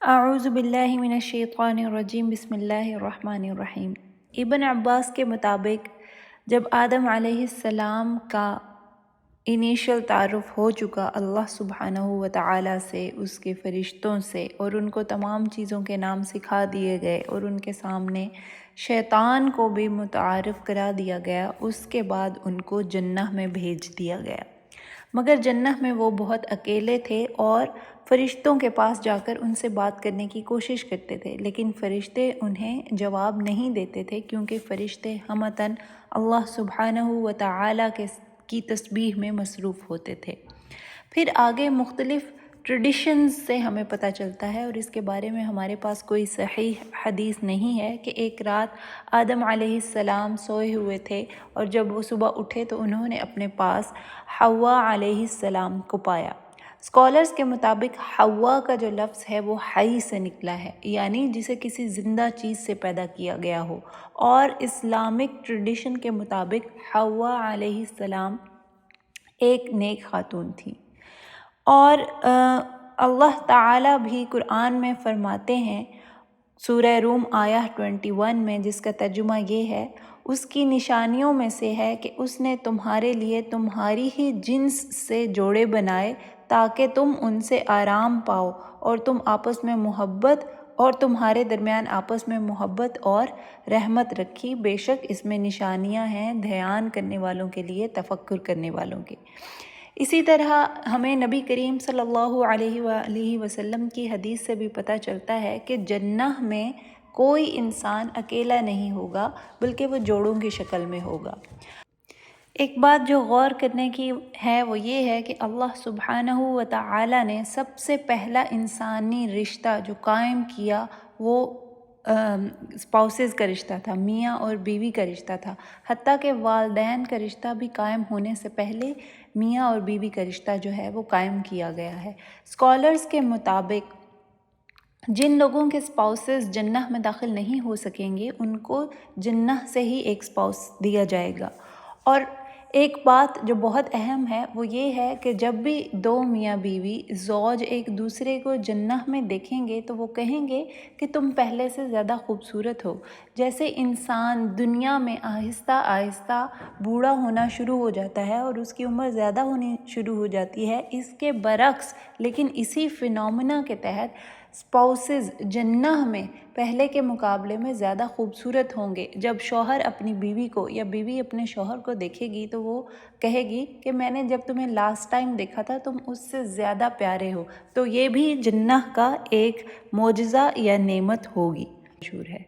اعوذ باللہ من الشیطان الرجیم بسم اللہ الرحمن الرحیم۔ ابن عباس کے مطابق جب آدم علیہ السلام کا انیشل تعارف ہو چکا اللہ سبحانہ و تعالیٰ سے، اس کے فرشتوں سے، اور ان کو تمام چیزوں کے نام سکھا دیے گئے اور ان کے سامنے شیطان کو بھی متعارف کرا دیا گیا، اس کے بعد ان کو جنہ میں بھیج دیا گیا۔ مگر جنہ میں وہ بہت اکیلے تھے اور فرشتوں کے پاس جا کر ان سے بات کرنے کی کوشش کرتے تھے، لیکن فرشتے انہیں جواب نہیں دیتے تھے، کیونکہ فرشتے ہمتاً اللہ سبحانہ و تعالیٰ کی تسبیح میں مصروف ہوتے تھے۔ پھر آگے مختلف ٹریڈیشنز سے ہمیں پتہ چلتا ہے، اور اس کے بارے میں ہمارے پاس کوئی صحیح حدیث نہیں ہے، کہ ایک رات آدم علیہ السلام سوئے ہوئے تھے اور جب وہ صبح اٹھے تو انہوں نے اپنے پاس حوا علیہ السلام کو پایا۔ اسکالرز کے مطابق حوا کا جو لفظ ہے وہ حی سے نکلا ہے، یعنی جسے کسی زندہ چیز سے پیدا کیا گیا ہو، اور اسلامک ٹریڈیشن کے مطابق حوا علیہ السلام ایک نیک خاتون تھی۔ اور اللہ تعالیٰ بھی قرآن میں فرماتے ہیں، سورہ روم آیہ 21 میں، جس کا ترجمہ یہ ہے، اس کی نشانیوں میں سے ہے کہ اس نے تمہارے لیے تمہاری ہی جنس سے جوڑے بنائے تاکہ تم ان سے آرام پاؤ، اور تم آپس میں محبت، اور تمہارے درمیان آپس میں محبت اور رحمت رکھی۔ بے شک اس میں نشانیاں ہیں دھیان کرنے والوں کے لیے، تفکر کرنے والوں کے۔ اسی طرح ہمیں نبی کریم صلی اللہ علیہ وآلہ وسلم کی حدیث سے بھی پتہ چلتا ہے کہ جنہ میں کوئی انسان اکیلا نہیں ہوگا، بلکہ وہ جوڑوں کی شکل میں ہوگا۔ ایک بات جو غور کرنے کی ہے وہ یہ ہے کہ اللہ سبحانہ و تعالیٰ نے سب سے پہلا انسانی رشتہ جو قائم کیا وہ اسپاؤسز کا رشتہ تھا، میاں اور بیوی کا رشتہ تھا۔ حتیٰ کہ والدین کا رشتہ بھی قائم ہونے سے پہلے میاں اور بیوی کا رشتہ جو ہے وہ قائم کیا گیا ہے۔ اسکالرز کے مطابق جن لوگوں کے اسپاؤسز جنہ میں داخل نہیں ہو سکیں گے، ان کو جنہ سے ہی ایک اسپاؤس دیا جائے گا۔ اور ایک بات جو بہت اہم ہے وہ یہ ہے کہ جب بھی دو میاں بیوی زوج ایک دوسرے کو جنہ میں دیکھیں گے تو وہ کہیں گے کہ تم پہلے سے زیادہ خوبصورت ہو۔ جیسے انسان دنیا میں آہستہ آہستہ بوڑھا ہونا شروع ہو جاتا ہے اور اس کی عمر زیادہ ہونی شروع ہو جاتی ہے، اس کے برعکس لیکن اسی فینومینا کے تحت اسپاؤسز جنہ میں پہلے کے مقابلے میں زیادہ خوبصورت ہوں گے۔ جب شوہر اپنی بیوی کو یا بیوی اپنے شوہر کو دیکھے گی تو وہ کہے گی کہ میں نے جب تمہیں لاسٹ ٹائم دیکھا تھا تم اس سے زیادہ پیارے ہو۔ تو یہ بھی جنہ کا ایک معجزہ یا نعمت ہوگی، مشہور ہے۔